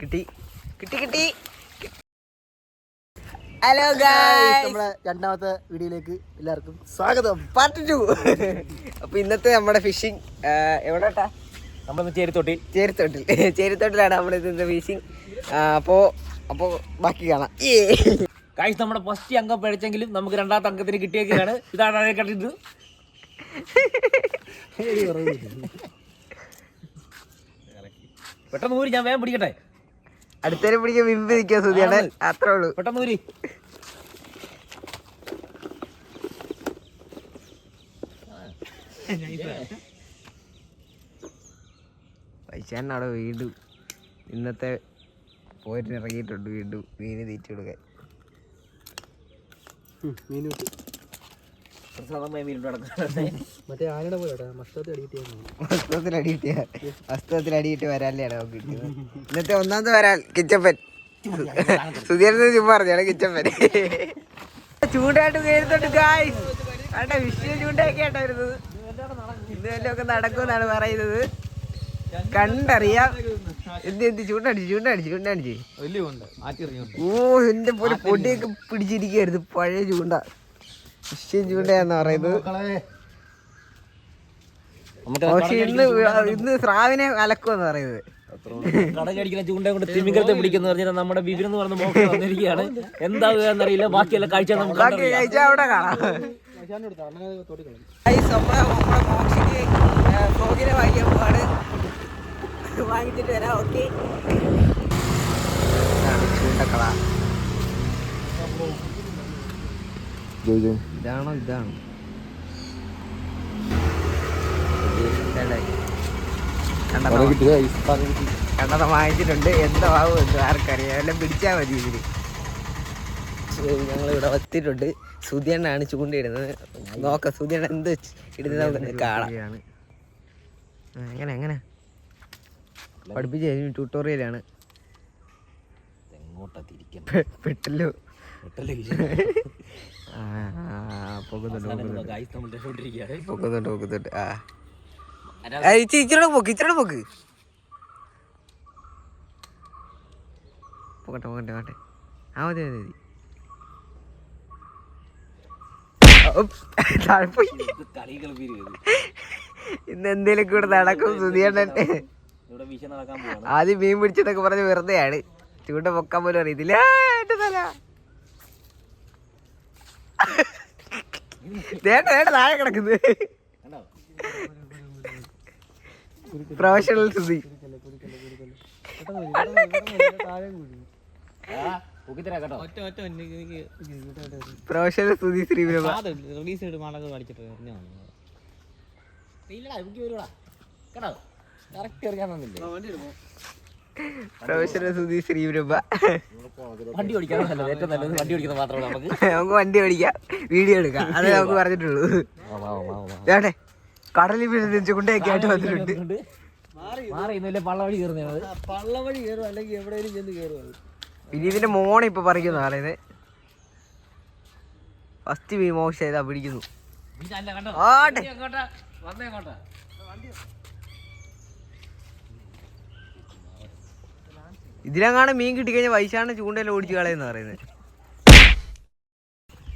കിട്ടി കിട്ടി കിട്ടി. ഹലോ ഗായ്സ്, നമ്മുടെ രണ്ടാമത്തെ വീഡിയോയിലേക്ക് എല്ലാവർക്കും സ്വാഗതം. പാർട്ട് 2. അപ്പൊ ഇന്നത്തെ നമ്മുടെ ഫിഷിംഗ് എവിടെട്ടാ? നമ്മൾ ചേരിത്തോട്ടിലാണ് നമ്മുടെ ഇന്നത്തെ ഫിഷിംഗ്. അപ്പോ ബാക്കി കാണാം. ഗായ്സ്, നമ്മുടെ ഫസ്റ്റ് അംഗം പഴിച്ചെങ്കിലും നമുക്ക് രണ്ടാമത്തെ അംഗത്തിന് കിട്ടിയൊക്കെയാണ്. ഇതാണ് അതേ കണ്ടിട്ട് പെട്ടെന്ന് ഊരി, ഞാൻ വേഗം പിടിക്കട്ടെ. അടുത്തേരെ പിടിക്കാൻ വിമ്പ് നിൽക്കാൻ സുതിയാണ്. അത്രേ ഉള്ളൂ. പെട്ടെന്ന് ഊരി. പൈസാൻ അവിടെ വീണ്ടും ഇന്നത്തെ പോയിട്ട് ഇറങ്ങിയിട്ടുണ്ട്. വീണ്ടും മീന് തീറ്റ കൊടുക്കാൻ. മറ്റേ ആനയുടെ പോലെ വസ്ത്രത്തിൽ അടിയിട്ട് വരാനിലാണ് നമുക്ക് കിട്ടിയത്. ഇന്നത്തെ ഒന്നാമത്തെ വരാൽ കിച്ചപ്പൻ. സുധീരനെ ചുമ്മാ പറഞ്ഞാണ് കിച്ചപ്പൻ. ചൂണ്ടായിട്ട് കയറുന്നുണ്ട് ഗായ്സ്. വേണ്ട വിഷയ ചൂണ്ടയൊക്കെ ആയിട്ടാ വരുന്നത്. ഇന്ന് വല്ലതൊക്കെ നടക്കുമെന്നാണ് പറയുന്നത്. കണ്ടറിയാം. എന്ത് ചൂണ്ടടിച്ച് ഓ എന്റെ പോലെ പൊടിയൊക്കെ പിടിച്ചിരിക്കുകയായിരുന്നു. പഴയ ചൂണ്ട, വിഷയം ചൂണ്ടയാന്ന് പറയുന്നത്. പക്ഷെ ഇന്ന് സ്രാവിനെ അലക്കുമെന്ന് പറയുന്നത്. കടലടിക്കുന്ന ചൂണ്ട കൊണ്ട് തിമിംഗലത്തെ പിടിക്കുന്ന പറഞ്ഞാൽ നമ്മുടെ ബിബിൻ എന്ന് പറഞ്ഞ മോക്ക വന്നിരിക്കുകയാണ്. എന്താവുക എന്നറിയില്ല. ബാക്കിയെല്ലാം കാഴ്ച നമുക്ക് കഴിച്ചാൽ അവിടെ കാണാം. വാങ്ങിച്ചിട്ട് വരാം. ഓക്കെ, ചൂണ്ടക്കള ഇതാണോ? ഇതാണ് കണ്ടത് വാങ്ങിച്ചിട്ടുണ്ട്. എന്താ ആവും എന്തോ ആർക്കറിയാം. എല്ലാം പിടിച്ചാൽ മതി. ഇതിന് ഞങ്ങളിവിടെ എത്തിയിട്ടുണ്ട്. സുധിയണ്ണാണ് ചൂണ്ടയിടുന്നത്. നോക്കാം സുധിയണ്ണ എന്ത് ഇടുന്നത് നമുക്ക് കാണാം. എങ്ങനെ പഠിപ്പിച്ചു കഴിഞ്ഞു. ട്യൂട്ടോറിയലാണ്. പെട്ടല്ലോ. പൊക്കുന്നുണ്ട്. ഇച്ചിരി പോക്ക്. പോകട്ടെ. ആ മതി. ഇന്ന് എന്തേലും കൂടെ നടക്കും സുധിയണ്ണൻ. ആദ്യം മീൻ പിടിച്ചതൊക്കെ പറഞ്ഞ് വെറുതെയാണ്. ചൂണ്ട പൊക്കാൻ പോലും അറിയത്തില്ല. എന്റെ തല താഴെ കിടക്കുന്നത്. Professional Sudhi. Professional Sudhi Sreeprabha. Professional Sudhi Sreeprabha. വണ്ടി ഓടിക്കാൻ ഏറ്റവും നല്ലത് വണ്ടി ഓടിക്കുന്നത് മാത്രമേ നമുക്ക് വണ്ടി ഓടിക്കാം, വീഡിയോ എടുക്കാം. അതേ നമുക്ക് പറഞ്ഞിട്ടുള്ളൂ. വേണ്ടേ കടലിൽ പിന്നെ ചുണ്ടയൊക്കെ ആയിട്ട് വന്നിട്ടുണ്ട്. പള്ളവഴി കയറുന്നത്. പള്ളവഴി കയറും, അല്ലെങ്കിൽ എവിടെയെങ്കിലും ചെന്ന് കയറും. പിന്നെ ഇതിന്റെ മോണ ഇപ്പൊ പറിക്കുന്ന പറയുന്നത്. ഫസ്റ്റ് മീൻ മോശം ചെയ്താ പിടിക്കുന്നു. ഇതിലെങ്ങാണ് മീൻ കിട്ടിക്കഴിഞ്ഞാൽ വൈശാണ് ചൂണ്ടയിൽ ഓടിച്ചു കളയെന്ന് പറയുന്നത്.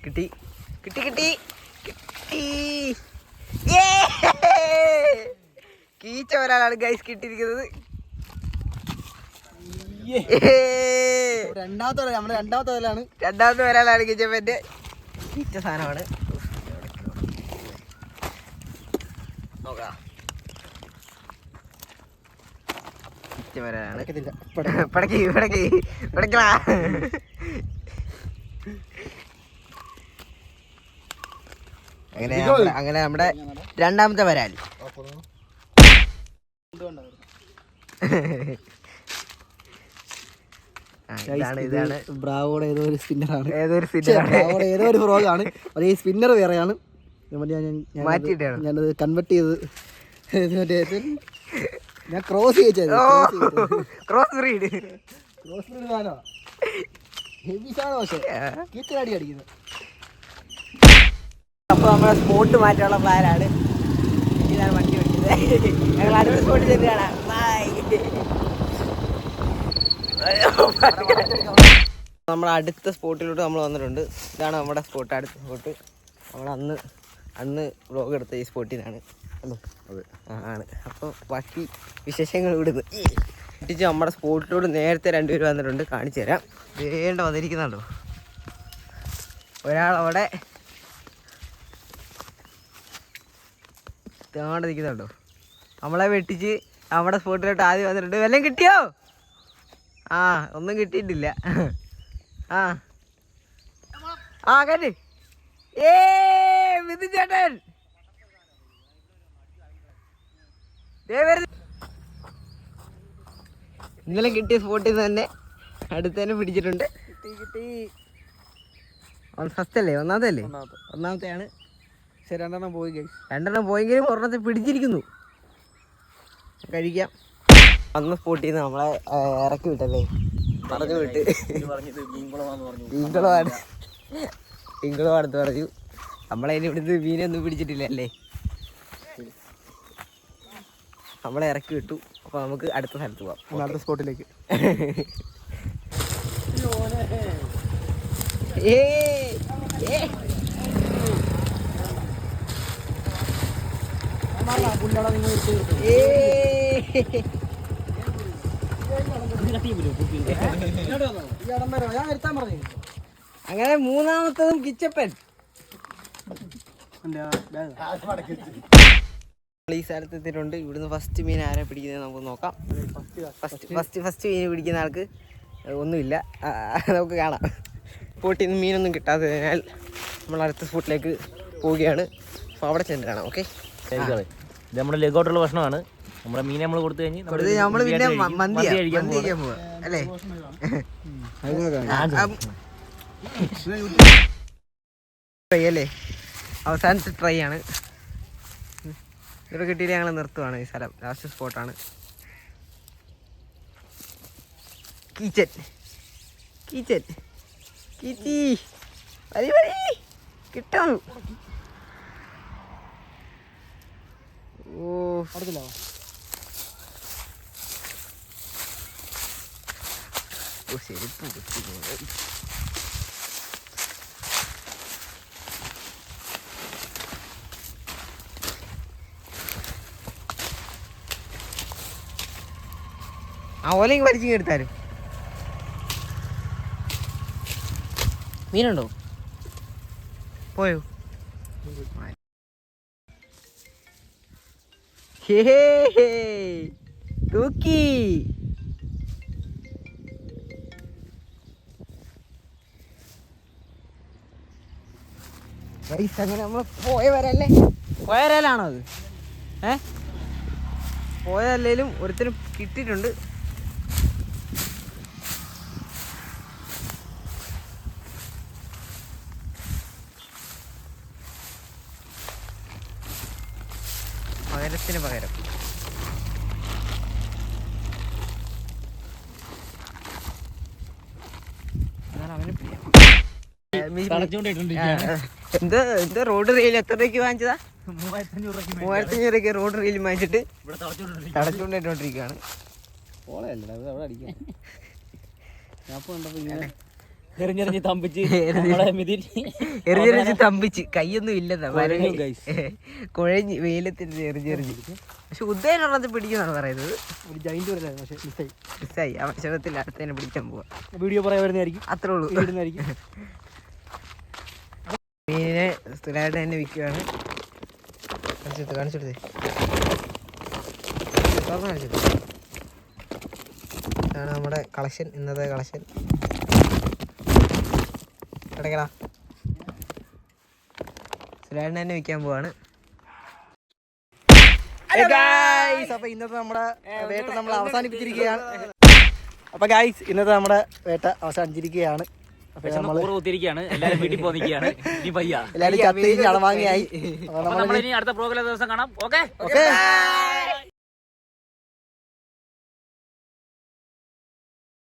കിട്ടി. കീച്ച ഒരാളാണ് ഗൈസ് കിട്ടിയിരിക്കുന്നത്. രണ്ടാമത്തെ ഒരാളാണ് കിച്ചപ്പന്റെ. കീച്ച സാധനമാണ്. നോക്കാം. അങ്ങനെ നമ്മുടെ രണ്ടാമത്തെ വരാൽ. ഇതാണ് ബ്രാവോടെ ഏതോ ഒരു സ്പിന്നറാണ്. ഏതോ ഒരു ഫ്രോഗാണ്. അത് ഈ സ്പിന്നർ വേറെയാണ്. മാറ്റിയിട്ടാണ് ഞാനത് കൺവെർട്ട് ചെയ്ത് ഞാൻ ക്രോസ് ചെയ്തത്. ക്രോസ് ബ്രീഡ് സാധനമാണ്. ഹെവി സാധനം. പക്ഷേ കീച്ചടി അടിക്കുന്നത്. അപ്പോൾ നമ്മളെ സ്പോട്ട് മാറ്റാനുള്ള പ്ലാനാണ്. ഇതാണ് വണ്ടി ഓടിക്കുന്നത്. ഞങ്ങൾ അടുത്ത സ്പോട്ടിൽ ചെന്ന് കാണാം. ബൈ. നമ്മുടെ അടുത്ത സ്പോട്ടിലോട്ട് നമ്മൾ വന്നിട്ടുണ്ട്. ഇതാണ് നമ്മുടെ സ്പോട്ട്, അടുത്ത സ്പോട്ട്. നമ്മൾ അന്ന് വ്ലോഗ് എടുത്ത ഈ സ്പോട്ടിൽ നിന്നാണ്. ആണ്. അപ്പോൾ ബാക്കി വിശേഷങ്ങൾ ഇവിടുന്ന് ഇട്ടിച്ച് നമ്മുടെ സ്പോട്ടിലോട്ട് നേരത്തെ 2 പേര് വന്നിട്ടുണ്ട്. കാണിച്ചു തരാം. വേണ്ട വന്നിരിക്കുന്നുണ്ടോ ഒരാളവിടെ താണ്ടിരിക്കുന്നുണ്ടോ. നമ്മളെ വെട്ടിച്ച് നമ്മുടെ സ്പോട്ടിലോട്ട് ആദ്യം വന്നിട്ടുണ്ട്. വല്ലതും കിട്ടിയോ? ഒന്നും കിട്ടിയിട്ടില്ല. കേട്ട് വിധു ചേട്ടൻ ഇന്നലെ കിട്ടിയ സ്പോട്ടിൽ നിന്ന് തന്നെ അടുത്തന്നെ പിടിച്ചിട്ടുണ്ട്. കിട്ടി. ഫസ്റ്റ് അല്ലേ? ഒന്നാമത്തെയാണ്. പക്ഷെ 2 പോയി. 2 പോയെങ്കിലും ഒരെണ്ണത്തെ പിടിച്ചിരിക്കുന്നു. കഴിക്കാം. അന്ന് സ്പോട്ടിൽ നിന്ന് നമ്മളെ ഇറക്കി വിട്ടല്ലേ, പറഞ്ഞു വിട്ട്. ഈങ്കുളമാണെന്ന് പറഞ്ഞു. നമ്മളതിന് ഇവിടുന്ന് മീനൊന്നും പിടിച്ചിട്ടില്ല അല്ലേ. നമ്മളെ ഇറക്കി വിട്ടു. അപ്പോൾ നമുക്ക് അടുത്ത സ്ഥലത്ത് പോവാം, അടുത്ത സ്പോട്ടിലേക്ക്. അങ്ങനെ മൂന്നാമത്തതും കിച്ചപ്പൻ. ഈ സ്ഥലത്ത് എത്തിയിട്ടുണ്ട്. ഇവിടുന്ന് ഫസ്റ്റ് മീൻ ആരെ പിടിക്കുന്നത് നമുക്ക് നോക്കാം. ഫസ്റ്റ് മീൻ പിടിക്കുന്ന ആൾക്ക് ഒന്നുമില്ല. നമുക്ക് കാണാം. സ്പോട്ടിൽ നിന്ന് മീനൊന്നും കിട്ടാത്തതിനാൽ നമ്മൾ അടുത്ത സ്പോട്ടിലേക്ക് പോവുകയാണ്. അപ്പോൾ അവിടെ ചെന്ന് കാണാം. ഓക്കെ, ഇത് നമ്മുടെ ലഗോട്ടുള്ള ഭക്ഷണമാണ്. നമ്മുടെ മീനെ നമ്മൾ കൊടുത്തു കഴിഞ്ഞ് നമ്മൾ പിന്നെ മന്തി കഴിക്കാൻ പോവാ അല്ലേ. ട്രൈ അല്ലേ, അവസാനത്തെ ട്രൈ ആണ്. ഇവിടെ കിട്ടിയിട്ട് ഞങ്ങൾ നിർത്തുവാണ്. ഈ സ്ഥലം ലാസ്റ്റ് സ്പോട്ടാണ്. കീച്ചൻ കീച്ചി വരി കിട്ടും. ശരിപ്പ് ഓലയും വലിച്ചിങ് എടുത്താലും മീനുണ്ടോ? പോയോ? തൂക്കി. അങ്ങനെ നമ്മൾ പോയവരലാണോ അത്? പോയതല്ലേലും ഒരുത്തരും കിട്ടിയിട്ടുണ്ട്. പകരത്തിന് പകരം എന്താ റോഡ് റെയിൽ എത്ര രൂപയ്ക്ക് വാങ്ങിച്ചതാ? 3500 രൂപയ്ക്ക് റോഡ് റെയിൽ വാങ്ങിച്ചിട്ട് തടച്ചുകൊണ്ടിരിക്കുകയാണ്. എറിഞ്ഞെറിഞ്ഞ് തമ്പിച്ച് കൈയൊന്നും ഇല്ലെന്നാ കുഴഞ്ഞ് വെയിലത്തിന് എറിഞ്ഞെറിഞ്ഞ്. പക്ഷെ ഉദയനുള്ളത് പിടിക്കുന്നാണ് പറയുന്നത്. മിസ്സായി. അവസരത്തിൽ അടുത്തതിനെ പിടിക്കാൻ പോവാ. വീഡിയോ പറയാൻ വരുന്നതായിരിക്കും. അത്രേ ഉള്ളൂ. മീനിനെ സ്ഥിരമായിട്ട് തന്നെ വിൽക്കുകയാണ്. കാണിച്ചെടുത്തേ. ഇതാണ് നമ്മുടെ കളക്ഷൻ, ഇന്നത്തെ കളക്ഷൻ. കിടക്കടാ, സ്ഥിരമായിട്ട് തന്നെ വിൽക്കാൻ പോവാണ്. അപ്പൊ ഇന്നത്തെ നമ്മുടെ വേട്ട നമ്മൾ അവസാനിപ്പിച്ചിരിക്കുകയാണ്. അപ്പൊ ഗൈസ് ഇന്നത്തെ നമ്മുടെ വേട്ട അവസാനിച്ചിരിക്കുകയാണ്. എല്ലാരും വീട്ടിൽ പോന്നിരിക്കുകയാണ്. എല്ലാരും ചത്തി അളവാങ്ങിയായി. അടുത്ത പ്രോഗ്രാം ദിവസം കാണാം. ഓക്കെ.